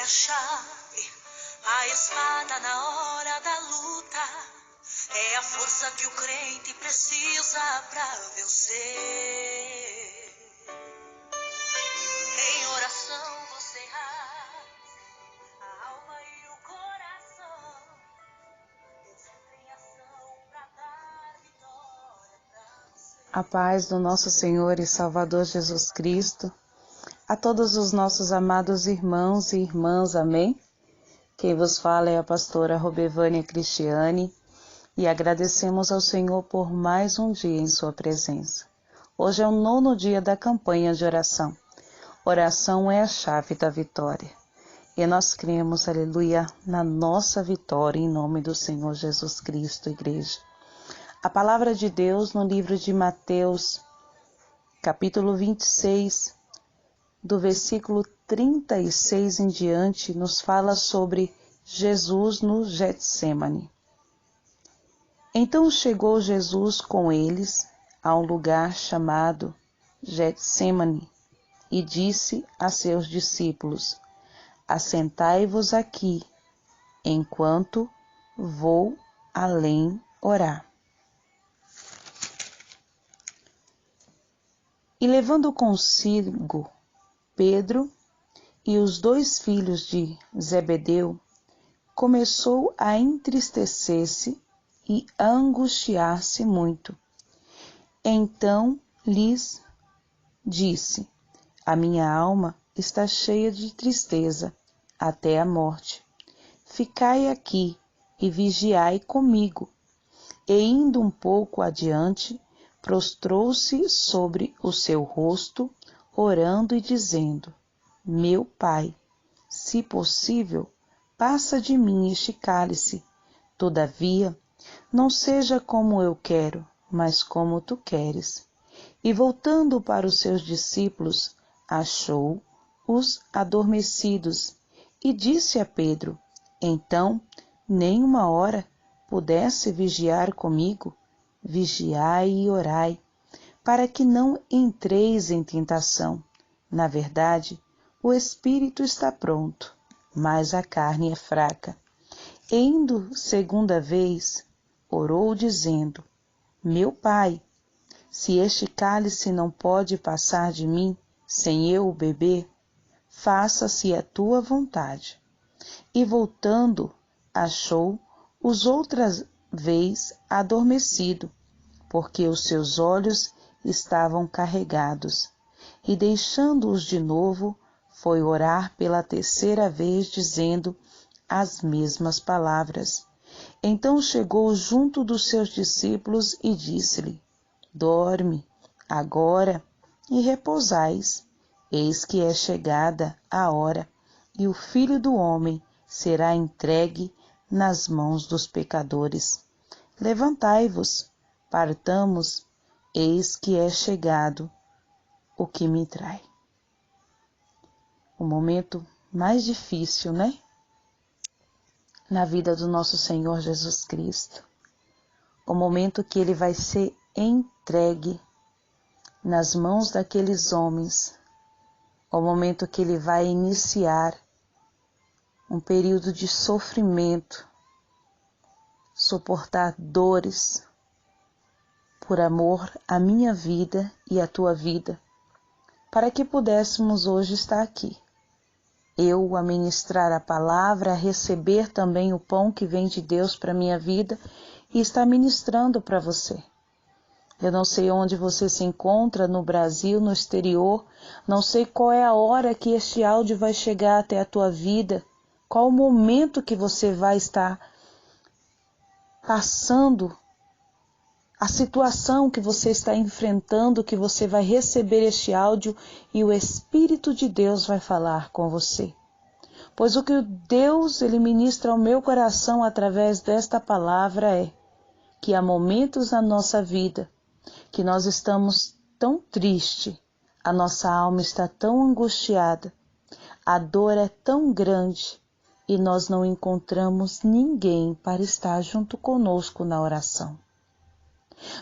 a chave, a espada na hora da luta. É a força que o crente precisa para vencer. Em oração você rasga a alma e o coração. Deus entra em ação para dar vitória para você. A paz do nosso Senhor e Salvador Jesus Cristo, a todos os nossos amados irmãos e irmãs, amém? Quem vos fala é a pastora Robevânia Cristiane e agradecemos ao Senhor por mais um dia em sua presença. Hoje é o 9º dia da campanha de oração. Oração é a chave da vitória. E nós cremos, aleluia, na nossa vitória em nome do Senhor Jesus Cristo, igreja. A palavra de Deus no livro de Mateus, capítulo 26, do versículo 36 em diante, nos fala sobre Jesus no Getsemane. Então chegou Jesus com eles a um lugar chamado Getsemane e disse a seus discípulos: assentai-vos aqui, enquanto vou além orar. E levando consigo Pedro e os 2 filhos de Zebedeu, começou a entristecer-se e a angustiar-se muito. Então lhes disse: a minha alma está cheia de tristeza até a morte. Ficai aqui e vigiai comigo. E indo um pouco adiante, prostrou-se sobre o seu rosto, orando e dizendo: meu Pai, se possível, passa de mim este cálice. Todavia, não seja como eu quero, mas como tu queres. E voltando para os seus discípulos, achou-os adormecidos, e disse a Pedro: então, nem uma hora pudesse vigiar comigo? Vigiai e orai, para que não entreis em tentação. Na verdade, o espírito está pronto, mas a carne é fraca. E indo 2ª vez, orou dizendo: meu Pai, se este cálice não pode passar de mim sem eu o beber, faça-se a tua vontade. E voltando, achou-os outra vez adormecido, porque os seus olhos estavam carregados. E deixando-os de novo, foi orar pela 3ª vez, dizendo as mesmas palavras. Então chegou junto dos seus discípulos e disse-lhe: dorme agora e repousais. Eis que é chegada a hora, e o Filho do Homem será entregue nas mãos dos pecadores. Levantai-vos, partamos, eis que é chegado o que me trai. O momento mais difícil, né? Na vida do nosso Senhor Jesus Cristo. O momento que ele vai ser entregue nas mãos daqueles homens. O momento que ele vai iniciar um período de sofrimento, suportar dores, por amor à minha vida e à tua vida, para que pudéssemos hoje estar aqui. Eu a ministrar a palavra, a receber também o pão que vem de Deus para a minha vida e estar ministrando para você. Eu não sei onde você se encontra, no Brasil, no exterior, não sei qual é a hora que este áudio vai chegar até a tua vida, qual o momento que você vai estar passando, a situação que você está enfrentando, que você vai receber este áudio e o Espírito de Deus vai falar com você. Pois o que Deus ele ministra ao meu coração através desta palavra é que há momentos na nossa vida que nós estamos tão tristes, a nossa alma está tão angustiada, a dor é tão grande e nós não encontramos ninguém para estar junto conosco na oração.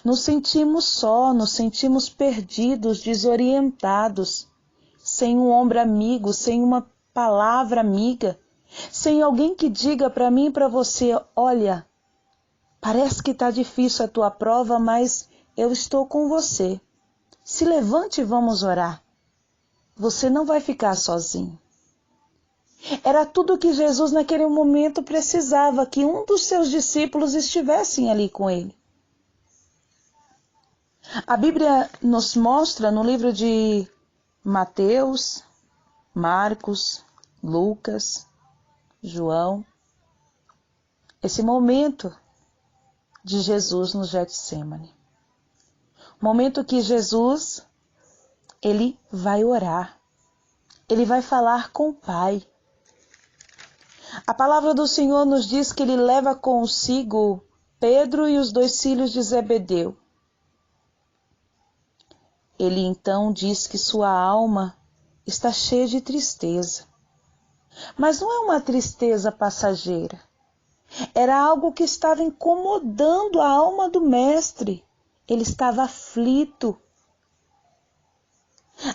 Nos sentimos só, nos sentimos perdidos, desorientados, sem um ombro amigo, sem uma palavra amiga, sem alguém que diga para mim e para você, olha, parece que está difícil a tua prova, mas eu estou com você. Se levante e vamos orar. Você não vai ficar sozinho. Era tudo que Jesus naquele momento precisava, que um dos seus discípulos estivessem ali com ele. A Bíblia nos mostra no livro de Mateus, Marcos, Lucas, João, esse momento de Jesus no Getsêmani. Momento que Jesus, ele vai orar, ele vai falar com o Pai. A palavra do Senhor nos diz que ele leva consigo Pedro e os 2 filhos de Zebedeu. Ele então diz que sua alma está cheia de tristeza. Mas não é uma tristeza passageira. Era algo que estava incomodando a alma do mestre. Ele estava aflito.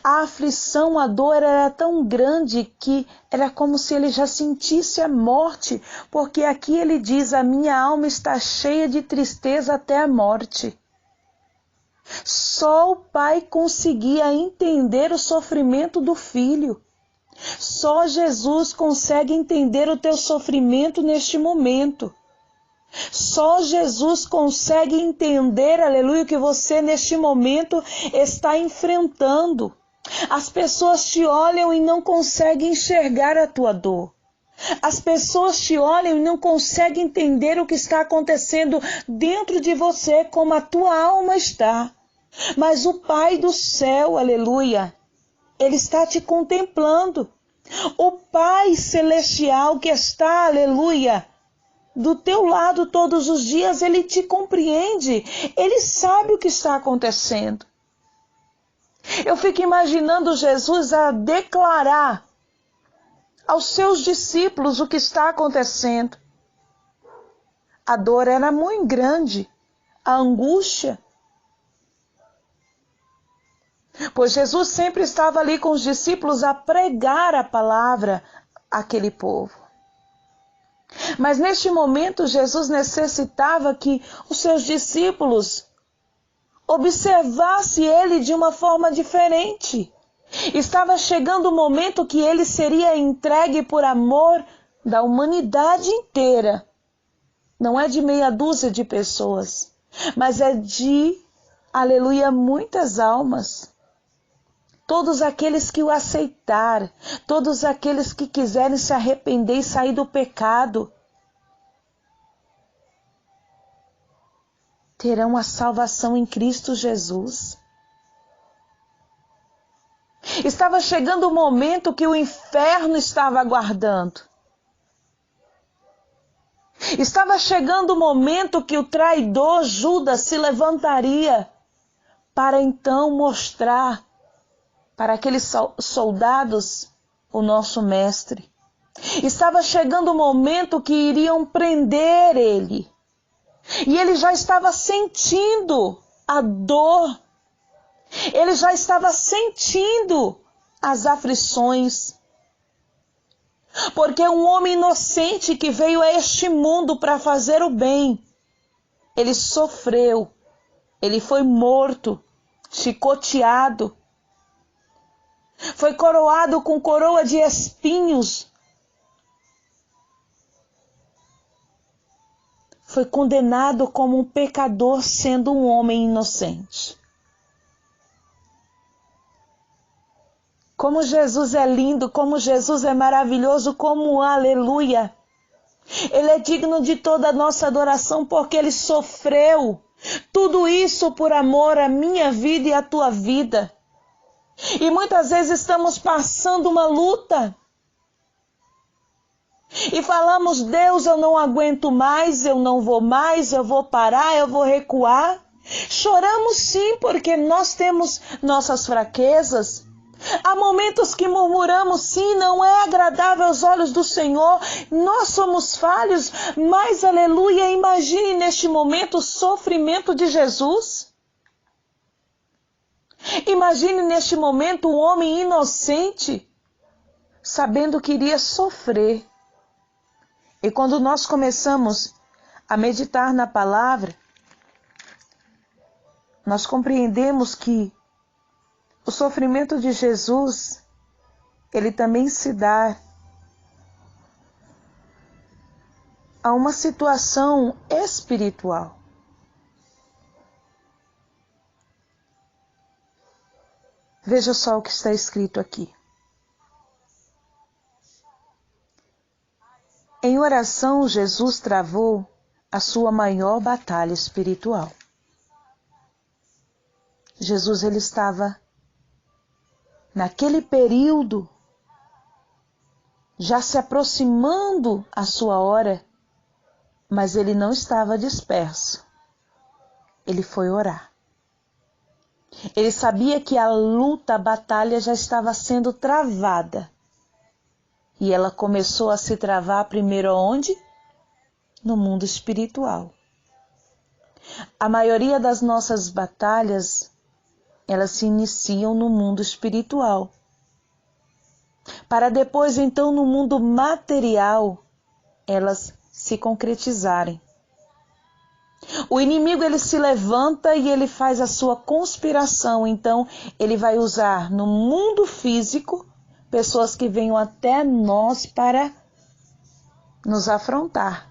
A aflição, a dor era tão grande que era como se ele já sentisse a morte, porque aqui ele diz, a minha alma está cheia de tristeza até a morte. Só o pai conseguia entender o sofrimento do filho. Só Jesus consegue entender o teu sofrimento neste momento. Só Jesus consegue entender, aleluia, o que você neste momento está enfrentando. As pessoas te olham e não conseguem enxergar a tua dor. As pessoas te olham e não conseguem entender o que está acontecendo dentro de você, como a tua alma está. Mas o Pai do céu, aleluia, Ele está te contemplando. O Pai celestial que está, aleluia, do teu lado todos os dias, Ele te compreende. Ele sabe o que está acontecendo. Eu fico imaginando Jesus a declarar aos seus discípulos o que está acontecendo. A dor era muito grande, a angústia. Pois Jesus sempre estava ali com os discípulos a pregar a palavra àquele povo. Mas neste momento Jesus necessitava que os seus discípulos observassem ele de uma forma diferente. Estava chegando o momento que ele seria entregue por amor da humanidade inteira. Não é de meia dúzia de pessoas, mas é de, aleluia, muitas almas. Todos aqueles que o aceitaram, todos aqueles que quiserem se arrepender e sair do pecado, terão a salvação em Cristo Jesus. Estava chegando o momento que o inferno estava aguardando. Estava chegando o momento que o traidor Judas se levantaria para então mostrar para aqueles soldados o nosso mestre. Estava chegando o momento que iriam prender ele. E ele já estava sentindo a dor. Ele já estava sentindo as aflições. Porque um homem inocente que veio a este mundo para fazer o bem, ele sofreu, ele foi morto, chicoteado, foi coroado com coroa de espinhos, foi condenado como um pecador sendo um homem inocente. Como Jesus é lindo, como Jesus é maravilhoso, como aleluia. Ele é digno de toda a nossa adoração porque ele sofreu tudo isso por amor à minha vida e à tua vida. E muitas vezes estamos passando uma luta. E falamos, Deus, eu não aguento mais, eu não vou mais, eu vou parar, eu vou recuar. Choramos sim, porque nós temos nossas fraquezas. Há momentos que murmuramos, sim, não é agradável aos olhos do Senhor, nós somos falhos, mas aleluia, imagine neste momento o sofrimento de Jesus. Imagine neste momento um homem inocente sabendo que iria sofrer. E quando nós começamos a meditar na palavra, nós compreendemos que o sofrimento de Jesus, ele também se dá a uma situação espiritual. Veja só o que está escrito aqui. Em oração, Jesus travou a sua maior batalha espiritual. Jesus, ele estava naquele período, já se aproximando a sua hora, mas ele não estava disperso. Ele foi orar. Ele sabia que a luta, a batalha já estava sendo travada. E ela começou a se travar primeiro onde? No mundo espiritual. A maioria das nossas batalhas, elas se iniciam no mundo espiritual. Para depois, então, no mundo material, elas se concretizarem. O inimigo, ele se levanta e ele faz a sua conspiração. Então, ele vai usar no mundo físico pessoas que venham até nós para nos afrontar.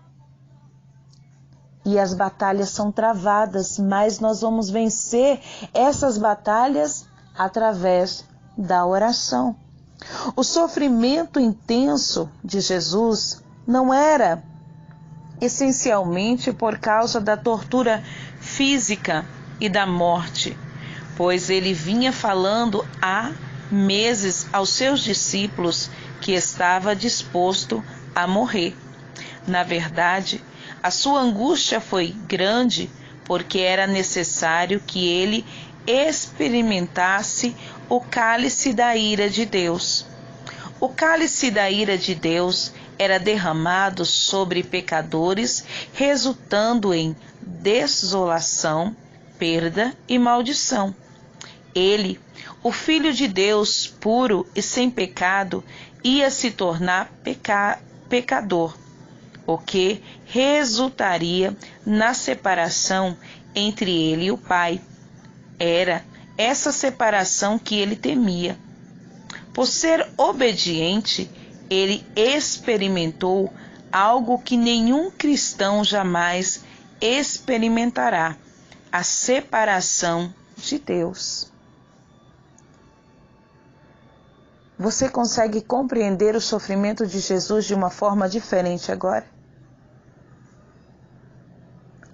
E as batalhas são travadas, mas nós vamos vencer essas batalhas através da oração. O sofrimento intenso de Jesus não era essencialmente por causa da tortura física e da morte, pois ele vinha falando há meses aos seus discípulos que estava disposto a morrer. Na verdade, a sua angústia foi grande porque era necessário que ele experimentasse o cálice da ira de Deus. O cálice da ira de Deus era derramado sobre pecadores, resultando em desolação, perda e maldição. Ele, o Filho de Deus puro e sem pecado, ia se tornar pecador, o que resultaria na separação entre ele e o Pai. Era essa separação que ele temia. Por ser obediente, ele experimentou algo que nenhum cristão jamais experimentará: a separação de Deus. Você consegue compreender o sofrimento de Jesus de uma forma diferente agora?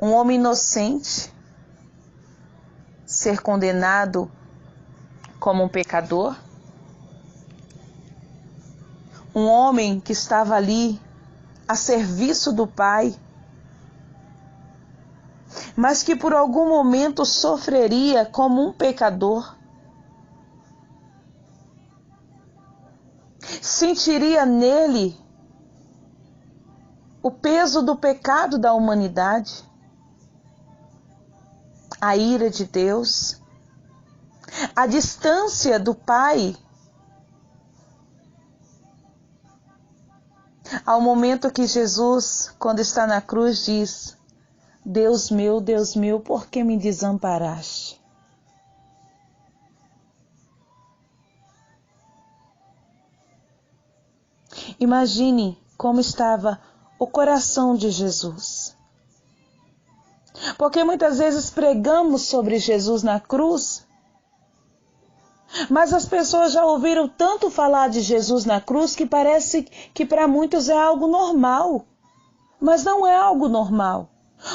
Um homem inocente ser condenado como um pecador? Um homem que estava ali a serviço do Pai, mas que por algum momento sofreria como um pecador? Sentiria nele o peso do pecado da humanidade, a ira de Deus, a distância do Pai, ao momento que Jesus, quando está na cruz, diz: Deus meu, por que me desamparaste? Imagine como estava o coração de Jesus. Porque muitas vezes pregamos sobre Jesus na cruz, mas as pessoas já ouviram tanto falar de Jesus na cruz que parece que para muitos é algo normal. Mas não é algo normal.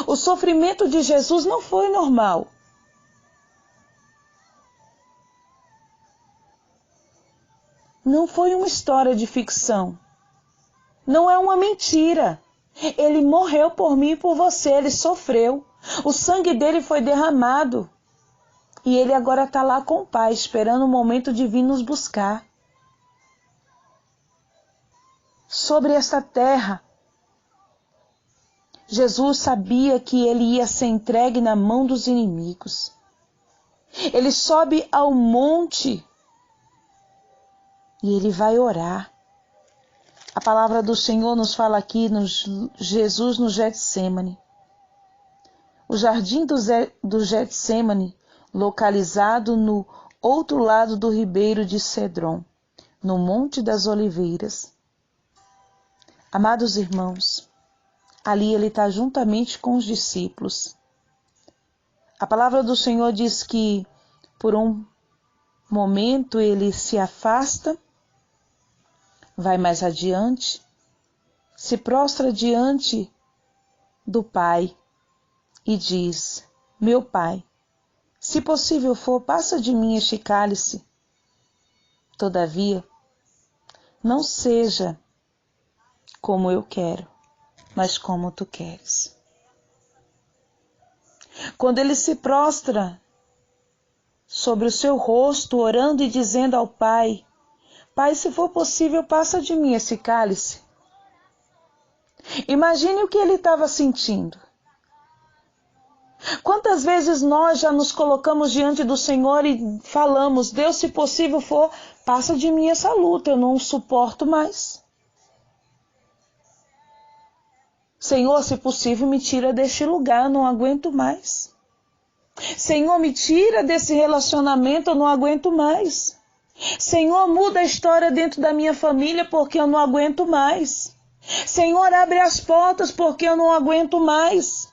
O sofrimento de Jesus não foi normal. Não foi uma história de ficção. Não é uma mentira. Ele morreu por mim e por você, ele sofreu. O sangue dele foi derramado. E ele agora está lá com o Pai, esperando o momento de vir nos buscar. Sobre esta terra, Jesus sabia que ele ia ser entregue na mão dos inimigos. Ele sobe ao monte e ele vai orar. A palavra do Senhor nos fala aqui, Jesus no Getsêmani. O jardim do Getsêmani, localizado no outro lado do ribeiro de Cedron, no Monte das Oliveiras. Amados irmãos, ali ele está juntamente com os discípulos. A palavra do Senhor diz que por um momento ele se afasta, vai mais adiante, se prostra diante do Pai e diz: meu Pai, se possível for, passa de mim este cálice. Todavia, não seja como eu quero, mas como tu queres. Quando ele se prostra sobre o seu rosto, orando e dizendo ao Pai: Pai, se for possível, passa de mim esse cálice. Imagine o que ele estava sentindo. Quantas vezes nós já nos colocamos diante do Senhor e falamos: Deus, se possível for, passa de mim essa luta, eu não suporto mais. Senhor, se possível, me tira deste lugar, eu não aguento mais. Senhor, me tira desse relacionamento, eu não aguento mais. Senhor, muda a história dentro da minha família porque eu não aguento mais. Senhor, abre as portas porque eu não aguento mais.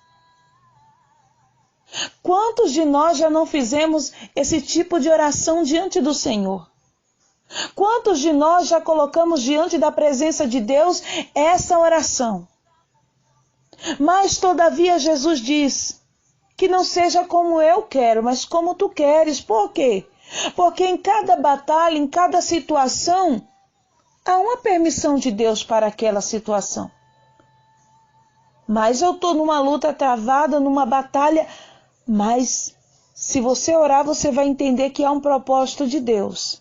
Quantos de nós já não fizemos esse tipo de oração diante do Senhor? Quantos de nós já colocamos diante da presença de Deus essa oração? Mas, todavia, Jesus diz que não seja como eu quero, mas como tu queres. Por quê? Porque em cada batalha, em cada situação, há uma permissão de Deus para aquela situação. Mas eu estou numa luta travada, numa batalha, mas se você orar, você vai entender que há um propósito de Deus.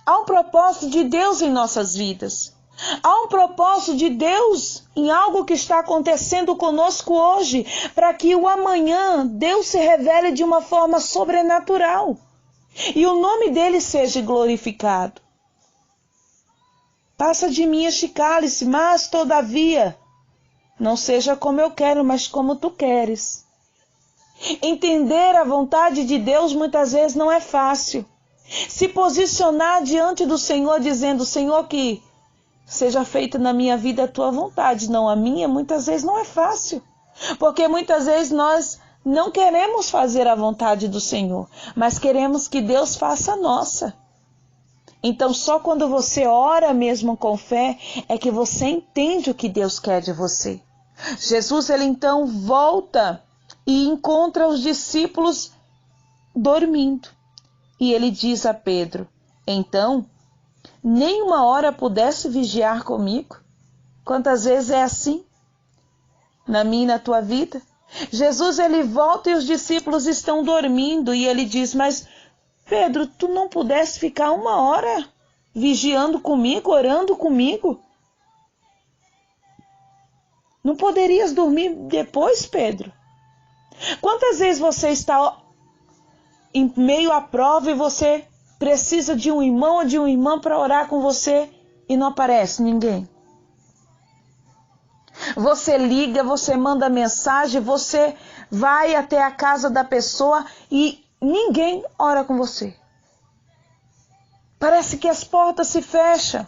Há um propósito de Deus em nossas vidas. Há um propósito de Deus em algo que está acontecendo conosco hoje, para que o amanhã Deus se revele de uma forma sobrenatural e o nome dele seja glorificado. Passa de mim este cálice, mas todavia não seja como eu quero, mas como tu queres. Entender a vontade de Deus muitas vezes não é fácil. Se posicionar diante do Senhor dizendo: Senhor, que seja feita na minha vida a tua vontade, não a minha, muitas vezes não é fácil. Porque muitas vezes nós não queremos fazer a vontade do Senhor, mas queremos que Deus faça a nossa. Então só quando você ora mesmo com fé é que você entende o que Deus quer de você. Jesus, ele então volta e encontra os discípulos dormindo. E ele diz a Pedro: então, nem uma hora pudesse vigiar comigo? Quantas vezes é assim? Na minha e na tua vida? Jesus, ele volta e os discípulos estão dormindo. E ele diz: mas Pedro, tu não pudesse ficar uma hora vigiando comigo, orando comigo? Não poderias dormir depois, Pedro? Quantas vezes você está em meio à prova e você precisa de um irmão ou de uma irmã para orar com você e não aparece ninguém? Você liga, você manda mensagem, você vai até a casa da pessoa e ninguém ora com você. Parece que as portas se fecham.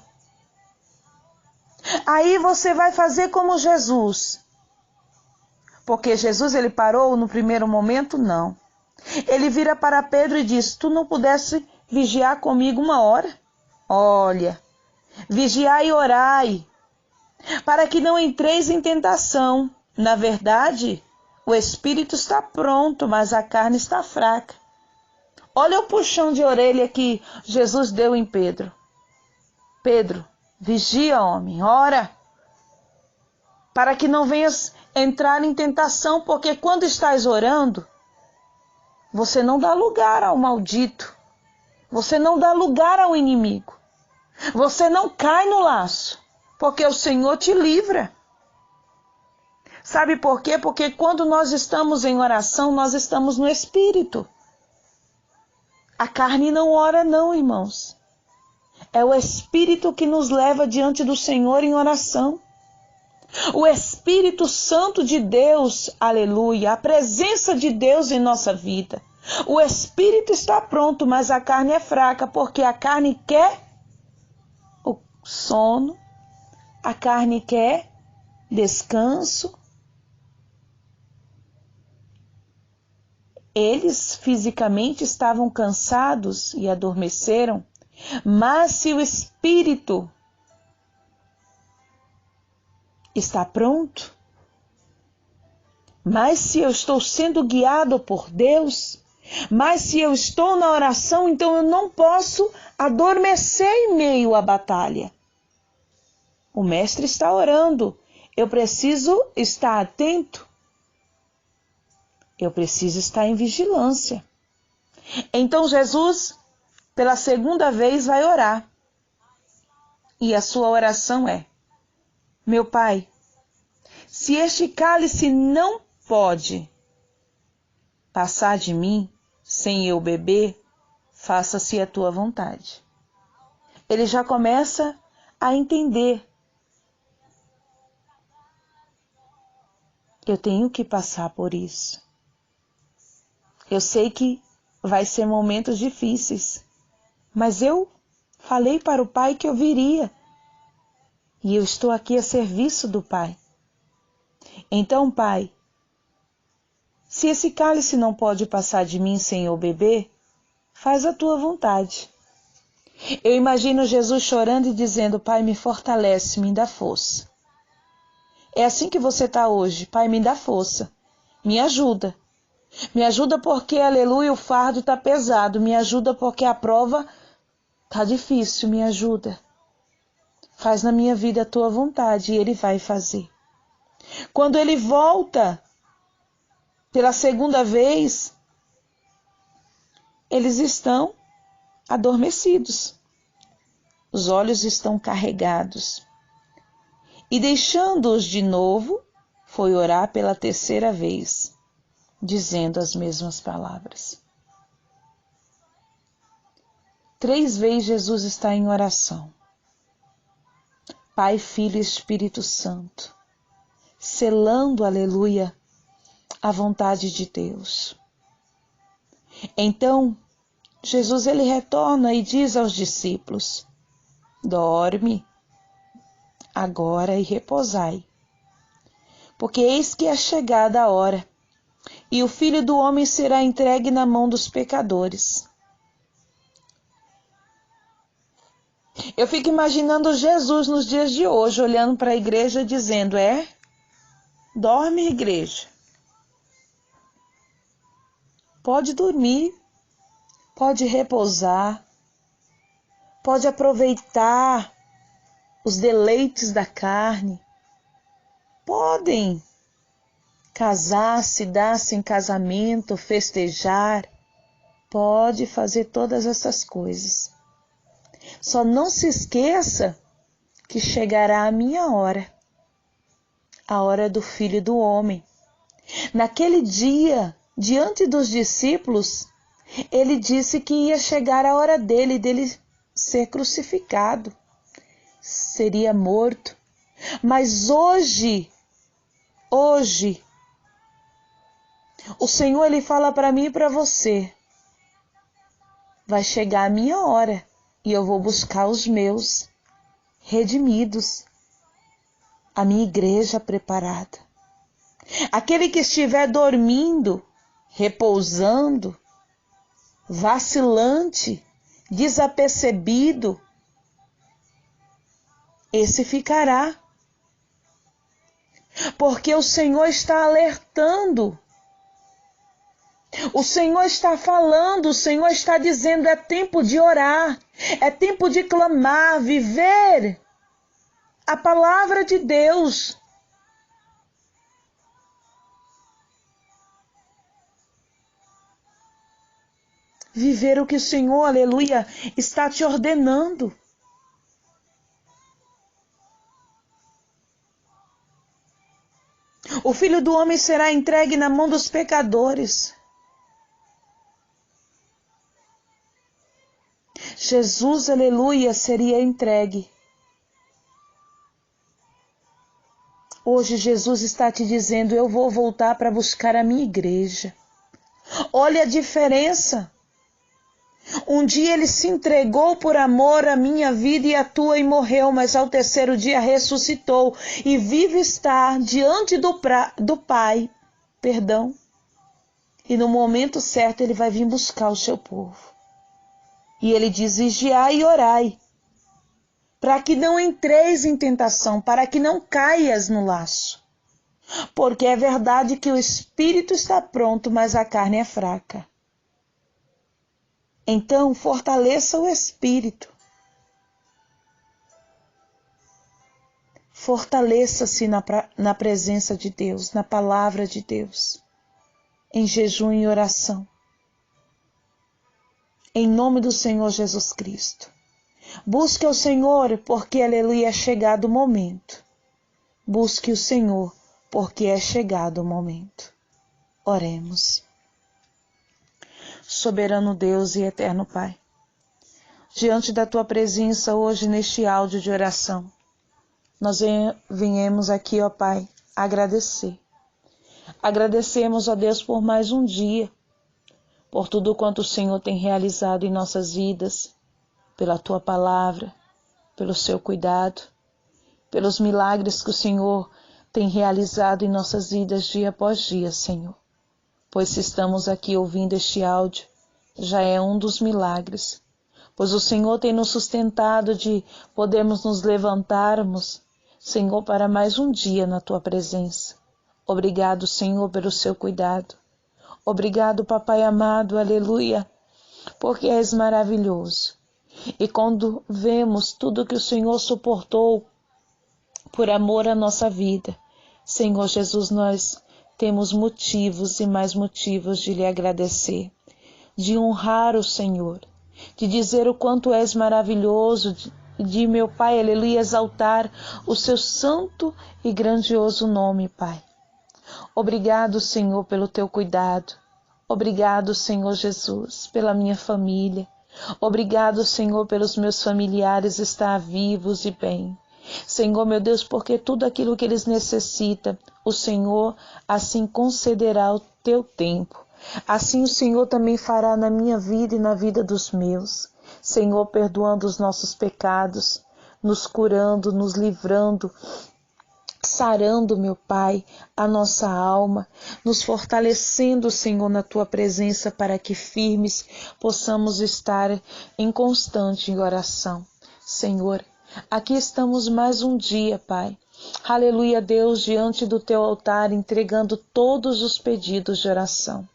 Aí você vai fazer como Jesus. Porque Jesus, ele parou no primeiro momento? Não. Ele vira para Pedro e diz: tu não pudesse vigiar comigo uma hora? Olha, vigiai e orai, para que não entreis em tentação. Na verdade, o espírito está pronto, mas a carne está fraca. Olha o puxão de orelha que Jesus deu em Pedro. Pedro, vigia, homem, ora, para que não venhas entrar em tentação, porque quando estás orando, você não dá lugar ao maldito, você não dá lugar ao inimigo, você não cai no laço, porque o Senhor te livra. Sabe por quê? Porque quando nós estamos em oração, nós estamos no Espírito. A carne não ora não, irmãos. É o Espírito que nos leva diante do Senhor em oração. O Espírito Santo de Deus, aleluia, a presença de Deus em nossa vida. O Espírito está pronto, mas a carne é fraca, porque a carne quer o sono, a carne quer descanso. Eles fisicamente estavam cansados e adormeceram, mas se o Espírito está pronto, mas se eu estou sendo guiado por Deus, mas se eu estou na oração, então eu não posso adormecer em meio à batalha. O mestre está orando, eu preciso estar atento, eu preciso estar em vigilância. Então Jesus, pela segunda vez, vai orar. E a sua oração é: meu Pai, se este cálice não pode passar de mim sem eu beber, faça-se a tua vontade. Ele já começa a entender. Eu tenho que passar por isso. Eu sei que vai ser momentos difíceis, mas eu falei para o Pai que eu viria. E eu estou aqui a serviço do Pai. Então, Pai, se esse cálice não pode passar de mim sem eu beber, faz a tua vontade. Eu imagino Jesus chorando e dizendo: Pai, me fortalece, me dá força. É assim que você está hoje. Pai, me dá força, me ajuda. Me ajuda porque, aleluia, o fardo está pesado. Me ajuda porque a prova está difícil. Me ajuda. Faz na minha vida a tua vontade, e Ele vai fazer. Quando Ele volta pela segunda vez, eles estão adormecidos. Os olhos estão carregados. E deixando-os de novo, foi orar pela terceira vez, dizendo as mesmas palavras. 3 vezes Jesus está em oração. Pai, Filho e Espírito Santo, selando, aleluia, a vontade de Deus. Então, Jesus ele retorna e diz aos discípulos: dorme agora e repousai, porque eis que é chegada a hora, e o Filho do Homem será entregue na mão dos pecadores. Eu fico imaginando Jesus nos dias de hoje, olhando para a igreja dizendo: dorme, igreja. Pode dormir, pode repousar, pode aproveitar os deleites da carne. Podem casar-se, dar-se em casamento, festejar. Pode fazer todas essas coisas. Só não se esqueça que chegará a minha hora, a hora do Filho do Homem. Naquele dia, diante dos discípulos, ele disse que ia chegar a hora dele ser crucificado, seria morto. Mas hoje, o Senhor ele fala para mim e para você: vai chegar a minha hora e eu vou buscar os meus redimidos, a minha igreja preparada. Aquele que estiver dormindo, repousando, vacilante, desapercebido, esse ficará. Porque o Senhor está alertando. O Senhor está falando, o Senhor está dizendo: é tempo de orar, é tempo de clamar, viver a palavra de Deus. Viver o que o Senhor, aleluia, está te ordenando. O Filho do Homem será entregue na mão dos pecadores. Jesus, aleluia, seria entregue. Hoje Jesus está te dizendo, eu vou voltar para buscar a minha igreja. Olha a diferença. Um dia ele se entregou por amor à minha vida e à tua e morreu, mas ao terceiro dia ressuscitou e vive está diante do Pai, e no momento certo ele vai vir buscar o seu povo. E ele diz, vigiai e orai, para que não entreis em tentação, para que não caias no laço. Porque é verdade que o espírito está pronto, mas a carne é fraca. Então, fortaleça o espírito. Fortaleça-se na presença de Deus, na palavra de Deus, em jejum e oração. Em nome do Senhor Jesus Cristo. Busque o Senhor, porque, aleluia, é chegado o momento. Busque o Senhor, porque é chegado o momento. Oremos. Soberano Deus e eterno Pai, diante da Tua presença hoje neste áudio de oração, nós viemos aqui, ó Pai, agradecer. Agradecemos, ó Deus, por mais um dia, por tudo quanto o Senhor tem realizado em nossas vidas, pela Tua palavra, pelo Seu cuidado, pelos milagres que o Senhor tem realizado em nossas vidas dia após dia, Senhor. Pois se estamos aqui ouvindo este áudio, já é um dos milagres, pois o Senhor tem nos sustentado de podermos nos levantarmos, Senhor, para mais um dia na Tua presença. Obrigado, Senhor, pelo Seu cuidado. Obrigado, Papai amado, aleluia, porque és maravilhoso. E quando vemos tudo que o Senhor suportou por amor à nossa vida, Senhor Jesus, nós temos motivos e mais motivos de lhe agradecer, de honrar o Senhor, de dizer o quanto és maravilhoso, de meu Pai, aleluia, exaltar o seu santo e grandioso nome, Pai. Obrigado, Senhor, pelo teu cuidado. Obrigado, Senhor Jesus, pela minha família. Obrigado, Senhor, pelos meus familiares estar vivos e bem. Senhor, meu Deus, porque tudo aquilo que eles necessitam, o Senhor assim concederá ao teu tempo. Assim o Senhor também fará na minha vida e na vida dos meus. Senhor, perdoando os nossos pecados, nos curando, nos livrando, sarando, meu Pai, a nossa alma, nos fortalecendo, Senhor, na Tua presença para que firmes possamos estar em constante oração. Senhor, aqui estamos mais um dia, Pai. Aleluia, Deus, diante do Teu altar, entregando todos os pedidos de oração.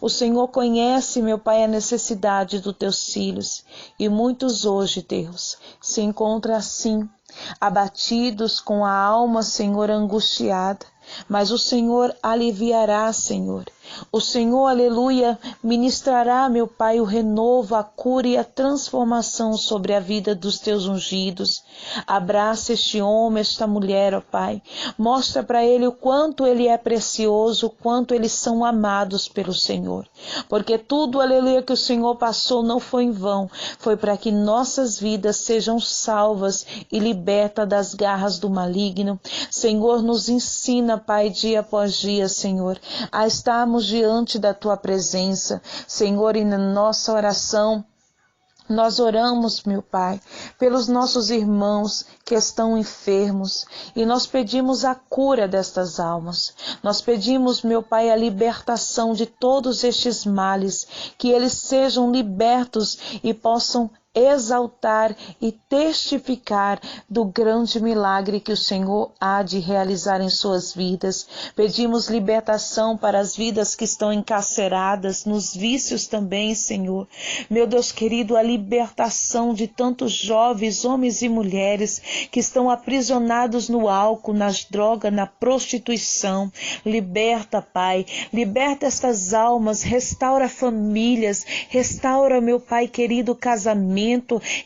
O Senhor conhece, meu Pai, a necessidade dos Teus filhos, e muitos hoje, Deus, se encontram assim, abatidos com a alma, Senhor, angustiada, mas o Senhor aliviará, Senhor. O Senhor, aleluia, ministrará, meu Pai, o renovo, a cura e a transformação sobre a vida dos teus ungidos. Abraça este homem, esta mulher, ó Pai. Mostra para ele o quanto ele é precioso, o quanto eles são amados pelo Senhor. Porque tudo, aleluia, que o Senhor passou não foi em vão. Foi para que nossas vidas sejam salvas e libertas das garras do maligno. Senhor, nos ensina, Pai, dia após dia, Senhor, a estarmos diante da Tua presença, Senhor, e na nossa oração, nós oramos, meu Pai, pelos nossos irmãos que estão enfermos e nós pedimos a cura destas almas. Nós pedimos, meu Pai, a libertação de todos estes males, que eles sejam libertos e possam exaltar e testificar do grande milagre que o Senhor há de realizar em suas vidas. Pedimos libertação para as vidas que estão encarceradas, nos vícios também, Senhor. Meu Deus querido, a libertação de tantos jovens, homens e mulheres que estão aprisionados no álcool, nas drogas, na prostituição. Liberta, Pai, liberta estas almas, restaura famílias, restaura, meu Pai querido, casamento,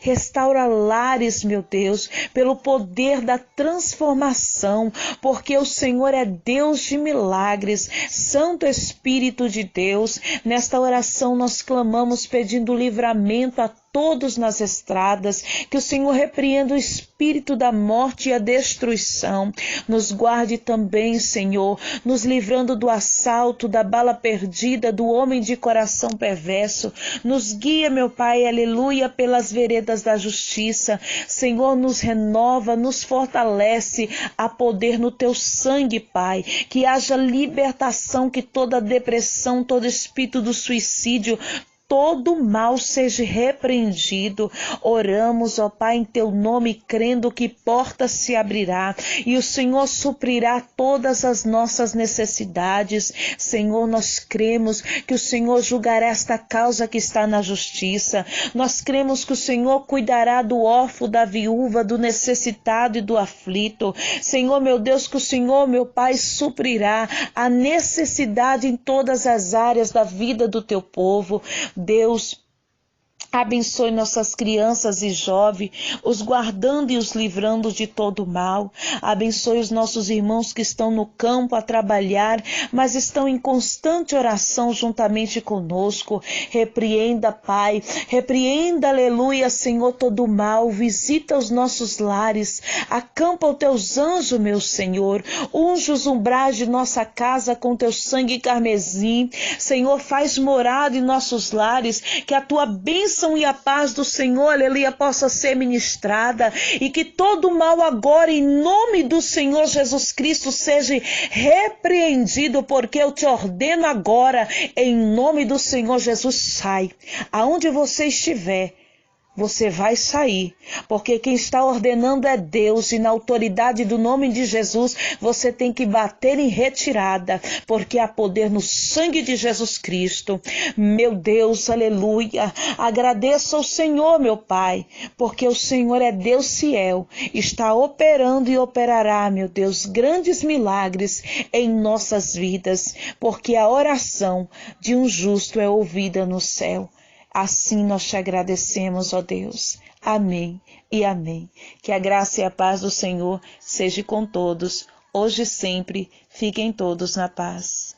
restaura lares, meu Deus, pelo poder da transformação, porque o Senhor é Deus de milagres. Santo Espírito de Deus, nesta oração nós clamamos pedindo livramento a todos nas estradas, que o Senhor repreenda o espírito da morte e a destruição. Nos guarde também, Senhor, nos livrando do assalto, da bala perdida, do homem de coração perverso. Nos guia, meu Pai, aleluia, pelas veredas da justiça. Senhor, nos renova, nos fortalece a poder no teu sangue, Pai. Que haja libertação, que toda depressão, todo espírito do suicídio, todo mal seja repreendido. Oramos, ó Pai, em teu nome, crendo que porta se abrirá e o Senhor suprirá todas as nossas necessidades. Senhor, nós cremos que o Senhor julgará esta causa que está na justiça. Nós cremos que o Senhor cuidará do órfão, da viúva, do necessitado e do aflito. Senhor, meu Deus, que o Senhor, meu Pai, suprirá a necessidade em todas as áreas da vida do teu povo. Deus, abençoe nossas crianças e jovens, os guardando e os livrando de todo mal. Abençoe os nossos irmãos que estão no campo a trabalhar, mas estão em constante oração juntamente conosco. Repreenda, Pai, repreenda, aleluia, Senhor, todo mal. Visita os nossos lares, acampa os teus anjos, meu Senhor. Unge os umbrais de nossa casa com teu sangue carmesim. Senhor, faz morada em nossos lares, que a tua bênção e a paz do Senhor, aleluia, possa ser ministrada e que todo mal agora, em nome do Senhor Jesus Cristo, seja repreendido, porque eu te ordeno agora, em nome do Senhor Jesus, sai. Aonde você estiver, você vai sair, porque quem está ordenando é Deus, e na autoridade do nome de Jesus, você tem que bater em retirada, porque há poder no sangue de Jesus Cristo. Meu Deus, aleluia, agradeço ao Senhor, meu Pai, porque o Senhor é Deus fiel, está operando e operará, meu Deus, grandes milagres em nossas vidas, porque a oração de um justo é ouvida no céu. Assim nós te agradecemos, ó Deus. Amém e amém. Que a graça e a paz do Senhor seja com todos, hoje e sempre. Fiquem todos na paz.